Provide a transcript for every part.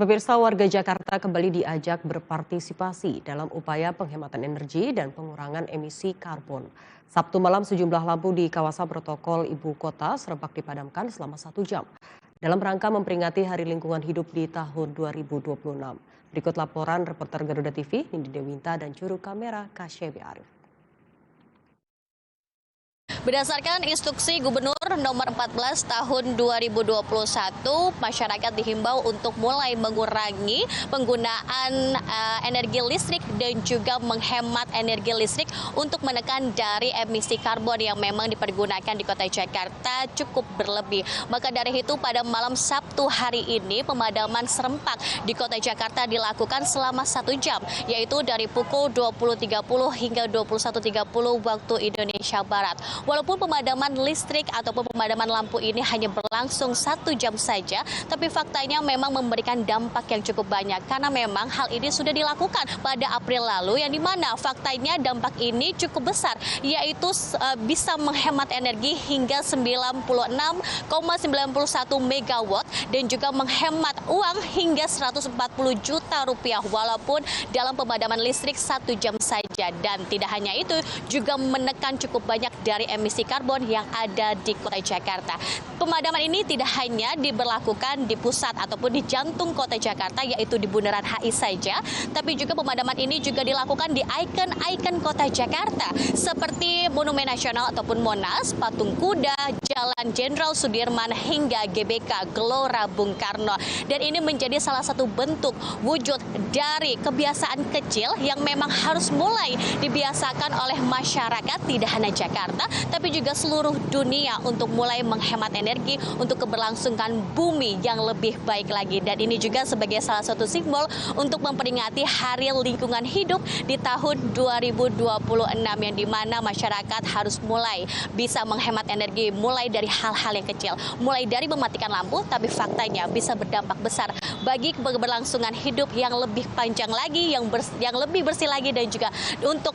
Pemirsa, warga Jakarta kembali diajak berpartisipasi dalam upaya penghematan energi dan pengurangan emisi karbon. Sabtu malam sejumlah lampu di kawasan protokol ibu kota serentak dipadamkan selama 1 jam dalam rangka memperingati Hari Lingkungan Hidup di tahun 2026. Berikut laporan reporter Garuda TV, Nindi Dewinta dan juru kamera Kasyebi Arif. Berdasarkan instruksi Gubernur nomor 14 tahun 2021, masyarakat dihimbau untuk mulai mengurangi penggunaan energi listrik dan juga menghemat energi listrik untuk menekan dari emisi karbon yang memang dipergunakan di Kota Jakarta cukup berlebih. Maka dari itu pada malam Sabtu hari ini pemadaman serempak di Kota Jakarta dilakukan selama 1 jam, yaitu dari pukul 20.30 hingga 21.30 waktu Indonesia Barat. Walaupun pemadaman listrik ataupun pemadaman lampu ini hanya berlangsung 1 jam saja, tapi faktanya memang memberikan dampak yang cukup banyak karena memang hal ini sudah dilakukan pada April lalu, yang dimana faktanya dampak ini cukup besar, yaitu bisa menghemat energi hingga 96,91 megawatt dan juga menghemat uang hingga 140 juta rupiah walaupun dalam pemadaman listrik 1 jam saja. Dan tidak hanya itu, juga menekan cukup banyak dari emisi karbon yang ada di Kota Jakarta. Pemadaman ini tidak hanya diberlakukan di pusat ataupun di jantung Kota Jakarta, yaitu di Bundaran HI saja, tapi juga pemadaman ini juga dilakukan di ikon-ikon Kota Jakarta seperti Monumen Nasional ataupun Monas, Patung Kuda, Jalan Jenderal Sudirman hingga GBK Gelora Bung Karno. Dan ini menjadi salah satu bentuk wujud dari kebiasaan kecil yang memang harus mulai dibiasakan oleh masyarakat tidak hanya Jakarta, tapi juga seluruh dunia untuk mulai menghemat energi untuk keberlangsungan bumi yang lebih baik lagi. Dan ini juga sebagai salah satu simbol untuk memperingati Hari Lingkungan Hidup di tahun 2026, yang dimana masyarakat harus mulai bisa menghemat energi mulai dari hal-hal yang kecil, mulai dari mematikan lampu, tapi faktanya bisa berdampak besar bagi keberlangsungan hidup yang lebih panjang lagi, yang lebih bersih lagi, dan juga untuk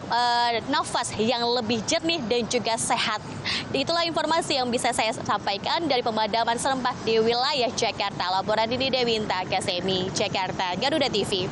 nafas yang lebih jernih dan juga sehat. Itulah informasi yang bisa saya sampaikan dari pemadaman serempak di wilayah Jakarta. Laporan Nindi Dewinta, Kasyebi, Jakarta, Garuda TV.